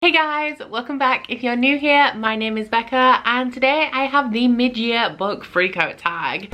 Hey guys, welcome back. If you're new here, my name is Becca and today I have the mid-year book freakout tag.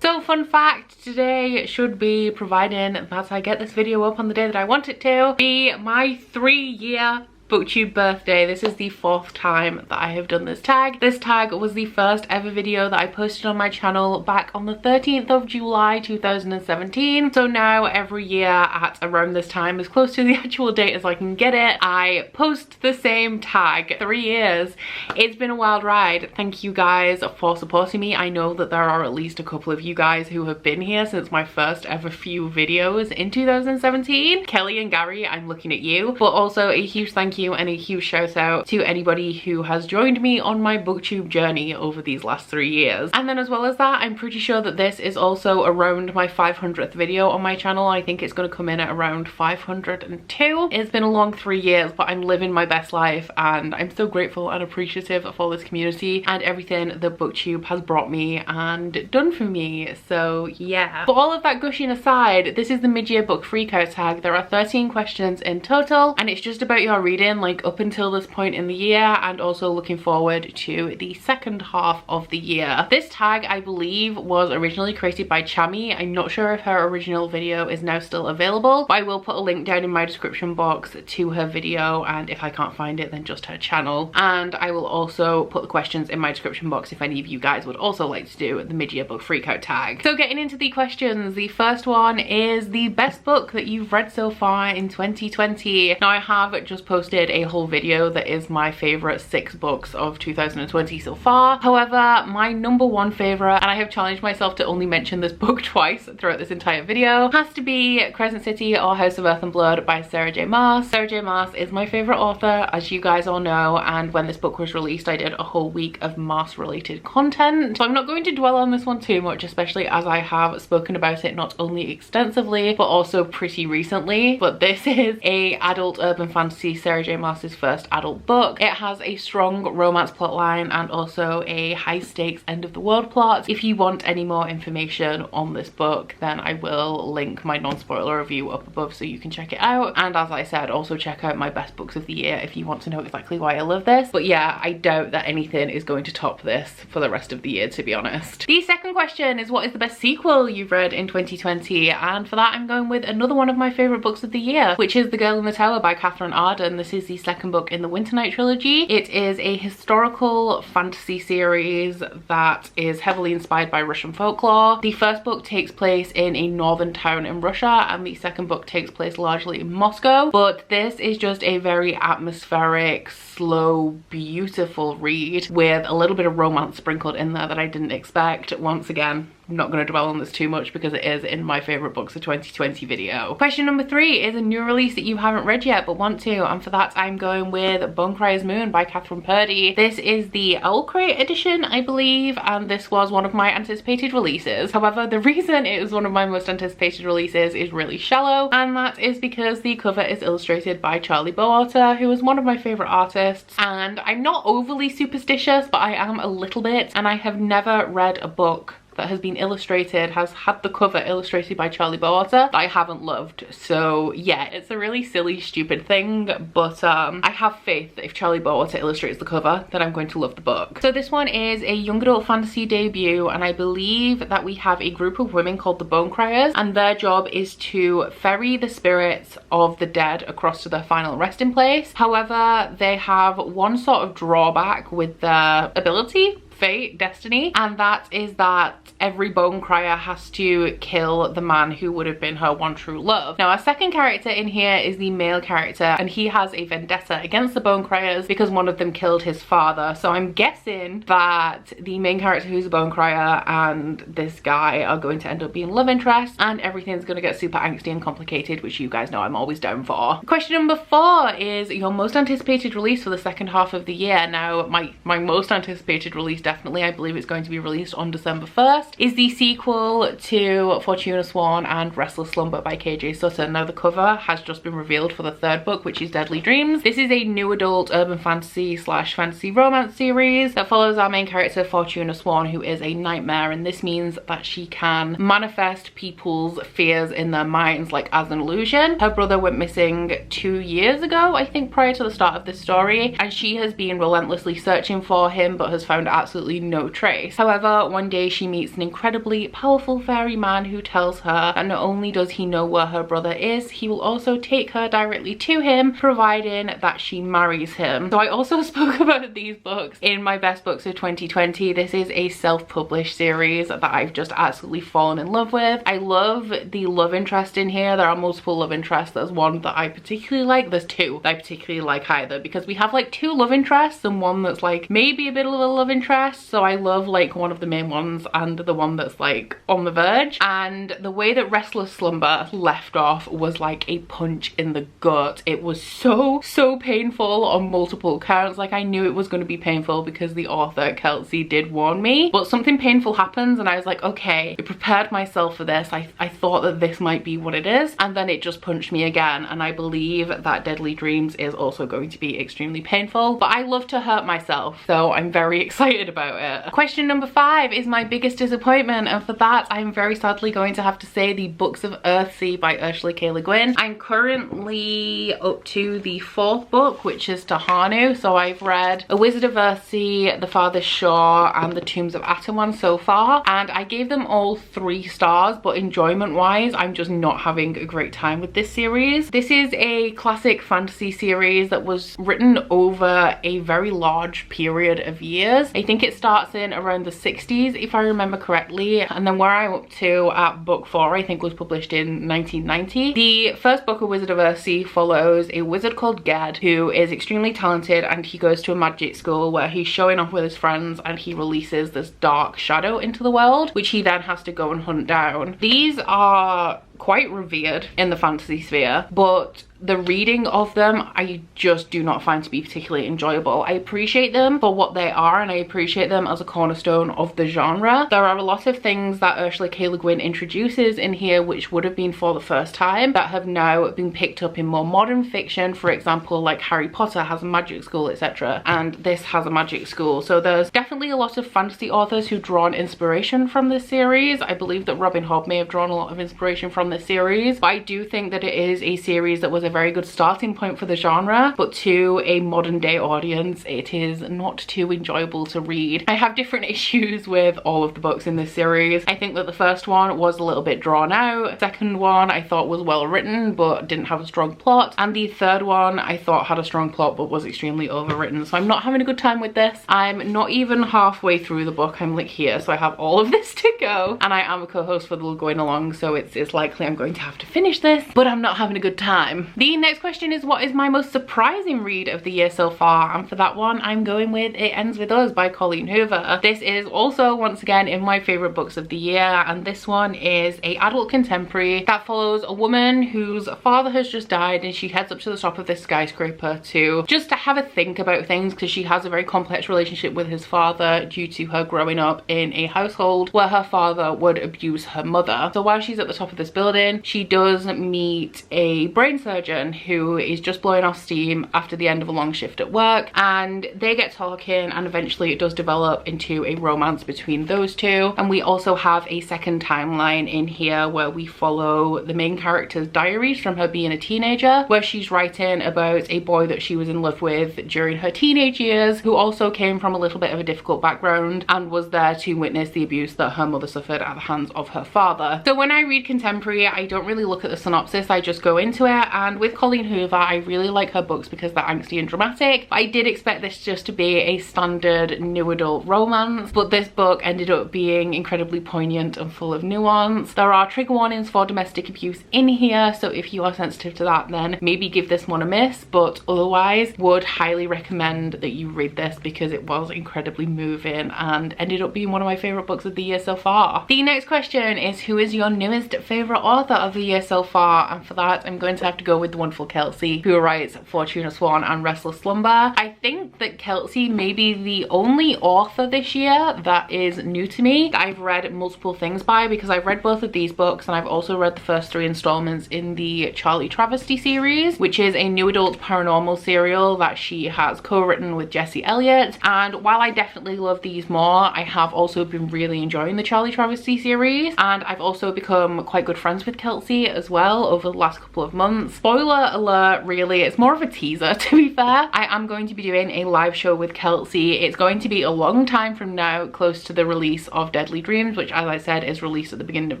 So fun fact, today should be, providing that I get this video up on the day that I want it to, be my 3-year Booktube birthday. This is the 4th time that I have done this tag. This tag was the first ever video that I posted on my channel back on the 13th of July 2017. So now every year at around this time, as close to the actual date as I can get it, I post the same tag. 3 years. It's been a wild ride. Thank you guys for supporting me. I know that there are at least a couple of you guys who have been here since my first ever few videos in 2017. Kelly and Gary, I'm looking at you. But also a huge thank you and a huge shout out to anybody who has joined me on my booktube journey over these last 3 years. And then as well as that, I'm pretty sure that this is also around my 500th video on my channel. I think it's going to come in at around 502. It's been a long 3 years, but I'm living my best life and I'm so grateful and appreciative for this community and everything that booktube has brought me and done for me. So yeah, but all of that gushing aside, this is the mid-year book freakout tag. There are 13 questions in total and it's just about your reading like up until this point in the year and also looking forward to the second half of the year. This tag, I believe, was originally created by Chami. I'm not sure if her original video is now still available, but I will put a link down in my description box to her video, and if I can't find it then just her channel. And I will also put the questions in my description box if any of you guys would also like to do the mid-year book freakout tag. So getting into the questions, the first one is the best book that you've read so far in 2020. Now I have just posted a whole video that is my favorite 6 books of 2020 so far. However, my number one favorite, and I have challenged myself to only mention this book twice throughout this entire video, has to be Crescent City or House of Earth and Blood by Sarah J Maas. Sarah J Maas is my favorite author, as you guys all know, and when this book was released I did a whole week of Maas related content. So I'm not going to dwell on this one too much, especially as I have spoken about it not only extensively but also pretty recently. But this is a adult urban fantasy Sarah J Maas's first adult book. It has a strong romance plotline and also a high stakes end of the world plot. If you want any more information on this book, then I will link my non-spoiler review up above so you can check it out. And as I said, also check out my best books of the year if you want to know exactly why I love this. But yeah, I doubt that anything is going to top this for the rest of the year, to be honest. The second question is, what is the best sequel you've read in 2020? And for that I'm going with another one of my favorite books of the year, which is The Girl in the Tower by Catherine Arden. This is the second book in the Winter Night trilogy. It is a historical fantasy series that is heavily inspired by Russian folklore. The first book takes place in a northern town in Russia and the second book takes place largely in Moscow, but this is just a very atmospheric, slow, beautiful read with a little bit of romance sprinkled in there that I didn't expect. Once again, I'm not going to dwell on this too much because it is in my favorite books of 2020 video. Question number 3 is a new release that you haven't read yet but want to, and for that I'm going with Bonecryer's Moon by Catherine Purdy. This is the Owlcrate edition, I believe, and this was one of my anticipated releases. However, the reason it was one of my most anticipated releases is really shallow, and that is because the cover is illustrated by Charlie Bowater, who is one of my favorite artists. And I'm not overly superstitious, but I am a little bit, and I have never read a book that has been illustrated, has had the cover illustrated by Charlie Bowater, that I haven't loved. So yeah, it's a really silly, stupid thing, but I have faith that if Charlie Bowater illustrates the cover, then I'm going to love the book. So this one is a young adult fantasy debut, and I believe that we have a group of women called the Bonecryers, and their job is to ferry the spirits of the dead across to their final resting place. However, they have one sort of drawback with their ability, fate, destiny, and that is that every Bonecryer has to kill the man who would have been her one true love. Now our second character in here is the male character, and he has a vendetta against the Bonecryers because one of them killed his father. So I'm guessing that the main character, who's a Bonecryer, and this guy are going to end up being love interests, and everything's going to get super angsty and complicated, which you guys know I'm always down for. Question number 4 is your most anticipated release for the second half of the year. Now my most anticipated release definitely. I believe it's going to be released on December 1st, is the sequel to Fortuna Sworn and Restless Slumber by KJ Sutton. Now the cover has just been revealed for the third book, which is Deadly Dreams. This is a new adult urban fantasy / fantasy romance series that follows our main character Fortuna Sworn, who is a nightmare, and this means that she can manifest people's fears in their minds like as an illusion. Her brother went missing 2 years ago, I think, prior to the start of this story, and she has been relentlessly searching for him but has found absolutely no trace. However, one day she meets an incredibly powerful fairy man who tells her that not only does he know where her brother is, he will also take her directly to him, providing that she marries him. So I also spoke about these books in my best books of 2020. This is a self-published series that I've just absolutely fallen in love with. I love the love interest in here. There are multiple love interests. There's one that I particularly like. There's two that I particularly like either, because we have like two love interests and one that's like maybe a bit of a love interest. So I love like one of the main ones and the one that's like on the verge. And the way that Restless Slumber left off was like a punch in the gut. It was so painful on multiple counts. Like I knew it was going to be painful because the author Kelsey did warn me, but something painful happens and I was like, okay, I prepared myself for this. I thought that this might be what it is, and then it just punched me again. And I believe that Deadly Dreams is also going to be extremely painful, but I love to hurt myself, so I'm very excited about it. Question number 5 is my biggest disappointment, and for that I'm very sadly going to have to say the Books of Earthsea by Ursula K. Le Guin. I'm currently up to the 4th book, which is Tahanu. So I've read A Wizard of Earthsea, The Farthest Shore, and The Tombs of Atewan so far, and I gave them all 3 stars, but enjoyment wise I'm just not having a great time with this series. This is a classic fantasy series that was written over a very large period of years. I think it starts in around the 60s if I remember correctly, and then where I'm up to at book 4 I think was published in 1990. The first book, A Wizard of Earthsea, follows a wizard called Ged who is extremely talented, and he goes to a magic school where he's showing off with his friends and he releases this dark shadow into the world, which he then has to go and hunt down. These are quite revered in the fantasy sphere, but the reading of them I just do not find to be particularly enjoyable. I appreciate them for what they are, and I appreciate them as a cornerstone of the genre. There are a lot of things that Ursula K. Le Guin introduces in here which would have been for the first time that have now been picked up in more modern fiction. For example, like Harry Potter has a magic school, etc., and this has a magic school. So there's definitely a lot of fantasy authors who've drawn inspiration from this series. I believe that Robin Hobb may have drawn a lot of inspiration from this series, but I do think that it is a series that was a very good starting point for the genre, but to a modern day audience it is not too enjoyable to read. I have different issues with all of the books in this series. I think that the first one was a little bit drawn out, second one I thought was well written but didn't have a strong plot, and the third one I thought had a strong plot but was extremely overwritten. So I'm not having a good time with this. I'm not even halfway through the book. I'm like here, so I have all of this to go, and I am a co-host for the Going Along, so it's likely I'm going to have to finish this, but I'm not having a good time. The next question is, what is my most surprising read of the year so far? And for that one I'm going with It Ends With Us by Colleen Hoover. This is also once again in my favorite books of the year, and this one is a adult contemporary that follows a woman whose father has just died, and she heads up to the top of this skyscraper to have a think about things, because she has a very complex relationship with his father due to her growing up in a household where her father would abuse her mother. So while she's at the top of this building she does meet a brain surgeon who is just blowing off steam after the end of a long shift at work, and they get talking, and eventually it does develop into a romance between those two. And we also have a second timeline in here where we follow the main character's diaries from her being a teenager, where she's writing about a boy that she was in love with during her teenage years, who also came from a little bit of a difficult background and was there to witness the abuse that her mother suffered at the hands of her father. So when I read contemporary I don't really look at the synopsis, I just go into it, and with Colleen Hoover I really like her books because they're angsty and dramatic. I did expect this just to be a standard new adult romance, but this book ended up being incredibly poignant and full of nuance. There are trigger warnings for domestic abuse in here, so if you are sensitive to that then maybe give this one a miss, but otherwise would highly recommend that you read this because it was incredibly moving and ended up being one of my favorite books of the year so far. The next question is, who is your newest favorite author of the year so far, and for that I'm going to have to go with the wonderful Kelsey, who writes Fortuna Swan and Restless Slumber. I think that Kelsey may be the only author this year that is new to me, that I've read multiple things by, because I've read both of these books and I've also read the first 3 installments in the Charlie Travesty series, which is a new adult paranormal serial that she has co-written with Jesse Elliott. And while I definitely love these more, I have also been really enjoying the Charlie Travesty series, and I've also become quite good friends with Kelsey as well over the last couple of months. Spoiler alert, really, it's more of a teaser to be fair. I am going to be doing a live show with Kelsey. It's going to be a long time from now, close to the release of Deadly Dreams, which as I said is released at the beginning of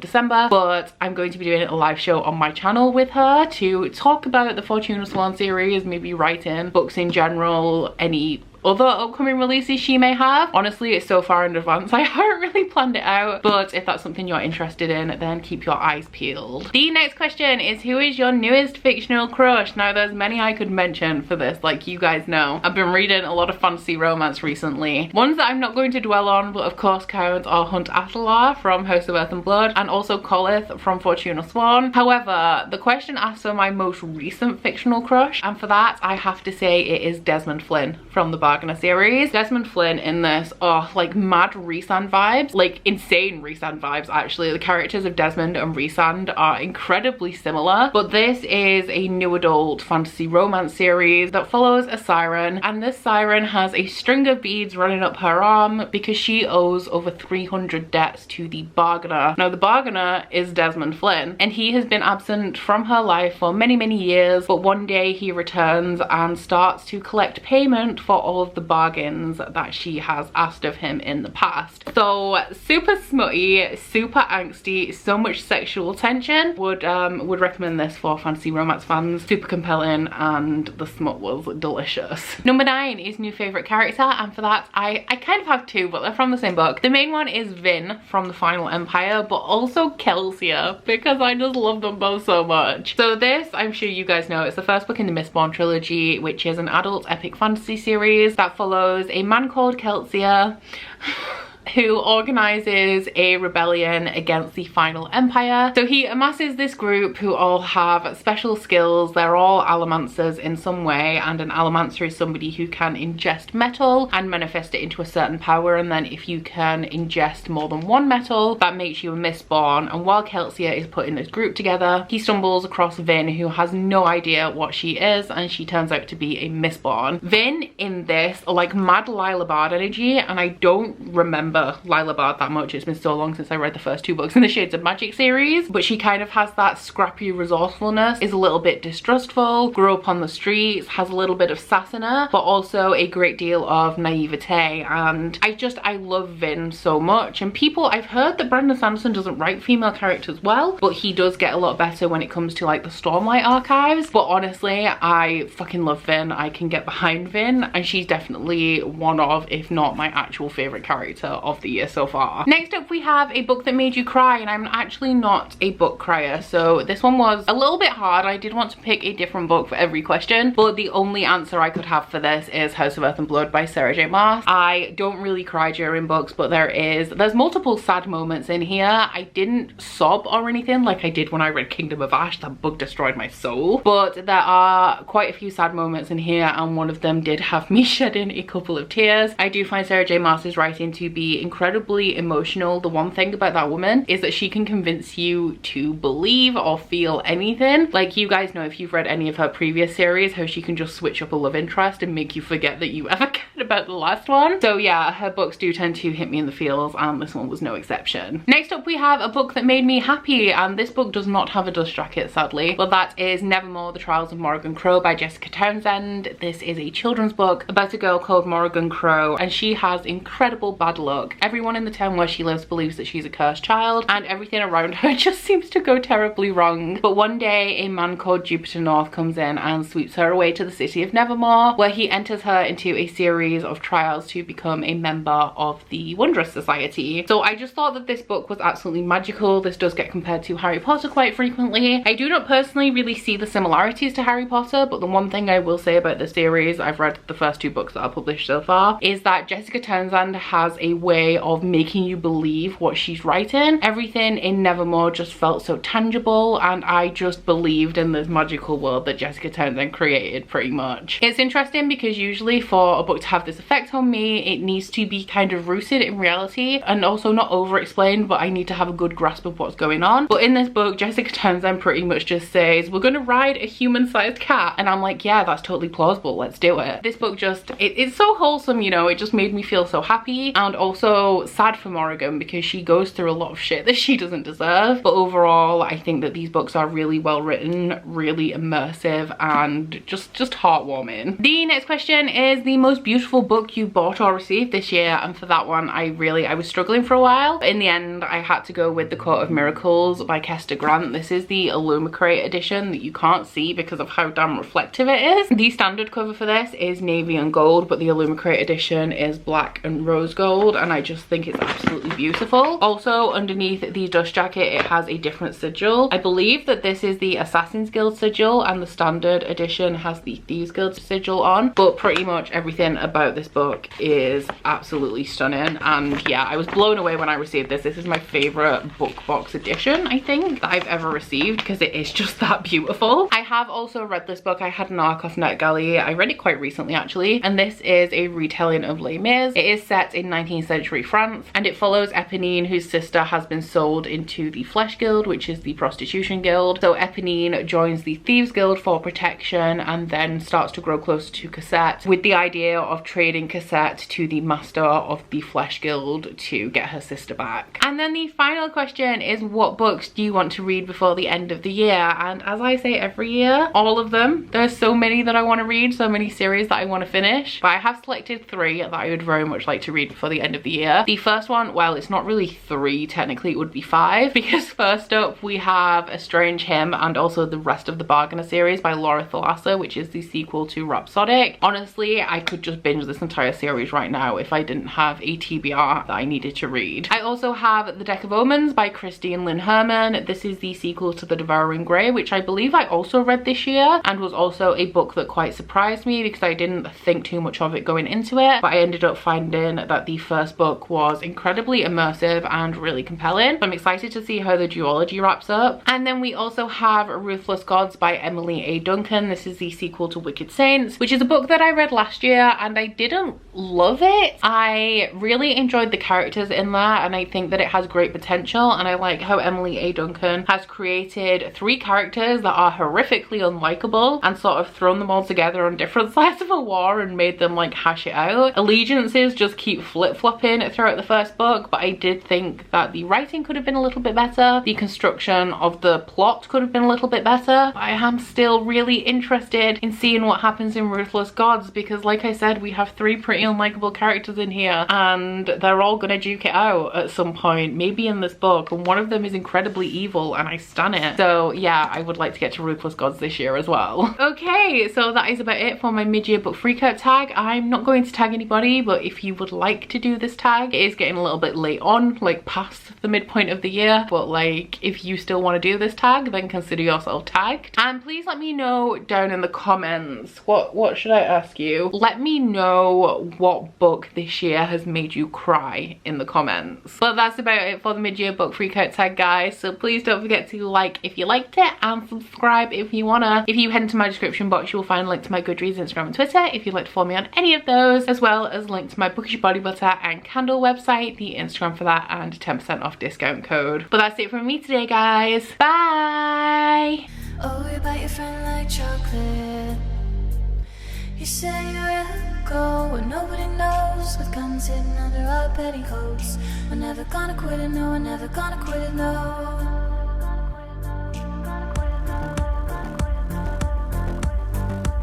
December, but I'm going to be doing a live show on my channel with her to talk about the Fortuna Swan series, maybe write in books in general, any other upcoming releases she may have. Honestly, it's so far in advance I haven't really planned it out, but if that's something you're interested in, then keep your eyes peeled. The next question is, who is your newest fictional crush? Now there's many I could mention for this, like you guys know. I've been reading a lot of fantasy romance recently. Ones that I'm not going to dwell on, but of course count, are Hunt Athalar from House of Earth and Blood, and also Colith from Fortuna Swan. However, the question asks for my most recent fictional crush, and for that I have to say it is Desmond Flynn from the Bargainer series. Desmond Flynn in this, oh, like mad Rhysand vibes, like insane Rhysand vibes actually. The characters of Desmond and Rhysand are incredibly similar, but this is a new adult fantasy romance series that follows a siren, and this siren has a string of beads running up her arm because she owes over 300 debts to the Bargainer. Now the Bargainer is Desmond Flynn, and he has been absent from her life for many years, but one day he returns and starts to collect payment for all of the bargains that she has asked of him in the past. So super smutty, super angsty, so much sexual tension. Would recommend this for fantasy romance fans. Super compelling, and the smut was delicious. Number 9 is new favorite character, and for that I kind of have 2, but they're from the same book. The main one is Vin from The Final Empire, but also Kelsia, because I just love them both so much. So this, I'm sure you guys know, it's the first book in the Mistborn trilogy, which is an adult epic fantasy series that follows a man called Kelsia who organizes a rebellion against the Final Empire. So he amasses this group who all have special skills. They're all allomancers in some way, and an allomancer is somebody who can ingest metal and manifest it into a certain power, and then if you can ingest more than one metal, that makes you a Mistborn. And while Kelsia is putting this group together, he stumbles across Vin, who has no idea what she is, and she turns out to be a Mistborn. Vin in this, like mad Lila Bard energy, and I don't remember Lila Bard that much. It's been so long since I read the first 2 books in the Shades of Magic series, but she kind of has that scrappy resourcefulness, is a little bit distrustful, grew up on the streets, has a little bit of sass in her, but also a great deal of naivete. And I love Vin so much. And people, I've heard that Brandon Sanderson doesn't write female characters well, but he does get a lot better when it comes to like the Stormlight archives. But honestly, I fucking love Vin. I can get behind Vin, and she's definitely one of, if not my actual favorite character of the year so far. Next up we have a book that made you cry, and I'm actually not a book crier, so this one was a little bit hard. I did want to pick a different book for every question, but the only answer I could have for this is House of Earth and Blood by Sarah J Maas. I don't really cry during books, but there's multiple sad moments in here. I didn't sob or anything like I did when I read Kingdom of Ash. That book destroyed my soul, but there are quite a few sad moments in here, and one of them did have me shedding a couple of tears. I do find Sarah J Maas's writing to be incredibly emotional. The one thing about that woman is that she can convince you to believe or feel anything. Like, you guys know, if you've read any of her previous series, how she can just switch up a love interest and make you forget that you ever cared about the last one. So yeah, her books do tend to hit me in the feels, and this one was no exception. Next up we have a book that made me happy, and this book does not have a dust jacket sadly, but that is Nevermore: The Trials of Morrigan Crow by Jessica Townsend. This is a children's book about a girl called Morrigan Crow, and she has incredible bad luck. Everyone in the town where she lives believes that she's a cursed child, and everything around her just seems to go terribly wrong. But one day a man called Jupiter North comes in and sweeps her away to the city of Nevermore, where he enters her into a series of trials to become a member of the Wondrous Society. So I just thought that this book was absolutely magical. This does get compared to Harry Potter quite frequently. I do not personally really see the similarities to Harry Potter, but the one thing I will say about this series, I've read the first 2 books that are published so far, is that Jessica Townsend has a way way of making you believe what she's writing. Everything in Nevermore just felt so tangible, and I just believed in this magical world that Jessica Townsend created pretty much. It's interesting because usually for a book to have this effect on me, it needs to be kind of rooted in reality and also not over explained, but I need to have a good grasp of what's going on. But in this book, Jessica Townsend pretty much just says, we're gonna ride a human-sized cat, and I'm like, yeah, that's totally plausible, let's do it. This book just, it's so wholesome, you know, it just made me feel so happy and also sad for Morrigan because she goes through a lot of shit that she doesn't deserve. But overall, I think that these books are really well written, really immersive, and just heartwarming. The next question is the most beautiful book you bought or received this year, and for that one I was struggling for a while, but in the end I had to go with The Court of Miracles by Kester Grant. This is the Illumicrate edition that you can't see because of how damn reflective it is. The standard cover for this is navy and gold, but the Illumicrate edition is black and rose gold, and I just think it's absolutely beautiful. Also underneath the dust jacket it has a different sigil. I believe that this is the Assassin's Guild sigil and the standard edition has the Thieves Guild sigil on, but pretty much everything about this book is absolutely stunning. And yeah, I was blown away when I received this. This is my favorite book box edition, I think, that I've ever received because it is just that beautiful. I have also read this book. I had an arc off NetGalley. I read it quite recently actually, and this is a retelling of Les Mis. It is set in 19th century France, and it follows Eponine, whose sister has been sold into the Flesh Guild, which is the prostitution guild. So Eponine joins the Thieves Guild for protection and then starts to grow closer to Cosette with the idea of trading Cosette to the master of the Flesh Guild to get her sister back. And then the final question is, what books do you want to read before the end of the year? And as I say every year, all of them. There's so many that I want to read, so many series that I want to finish, but I have selected 3 that I would very much like to read before the end of the year. The first one, well, it's not really 3, technically it would be 5, because first up we have A Strange Hymn and also the rest of the Bargainer series by Laura Thalassa, which is the sequel to Rhapsodic. Honestly, I could just binge this entire series right now if I didn't have a TBR that I needed to read. I also have The Deck of Omens by Christine Lynn Herman. This is the sequel to The Devouring Grey, which I believe I also read this year and was also a book that quite surprised me because I didn't think too much of it going into it, but I ended up finding that the first book was incredibly immersive and really compelling. So I'm excited to see how the duology wraps up. And then we also have Ruthless Gods by Emily A. Duncan. This is the sequel to Wicked Saints, which is a book that I read last year and I didn't love it. I really enjoyed the characters in that, and I think that it has great potential, and I like how Emily A. Duncan has created 3 characters that are horrifically unlikable and sort of thrown them all together on different sides of a war and made them like hash it out. Allegiances just keep flip-flopping throughout the first book, but I did think that the writing could have been a little bit better. The construction of the plot could have been a little bit better. But I am still really interested in seeing what happens in Ruthless Gods because, like I said, we have 3 pretty unlikable characters in here and they're all gonna duke it out at some point, maybe in this book, and one of them is incredibly evil and I stan it. So yeah, I would like to get to Ruthless Gods this year as well. Okay, so that is about it for my mid-year book freakout tag. I'm not going to tag anybody, but if you would like to do this tag, it is getting a little bit late on, like past the midpoint of the year, but like if you still want to do this tag, then consider yourself tagged. And please let me know down in the comments, what should I ask you? Let me know what book this year has made you cry in the comments. But that's about it for the mid-year book freakout tag, guys. So please don't forget to like if you liked it and subscribe if you wanna. If you head into my description box, you will find a link to my Goodreads, Instagram and Twitter if you'd like to follow me on any of those, as well as link to my Bookish body butter and candle website, the Instagram for that, and 10% off discount code. But that's it from me today, guys. Bye! Oh, you bite your friend like chocolate. You say you will go where nobody knows, with guns hidden under our petticoats. We're never gonna quit it, no, we're never gonna quit it, no.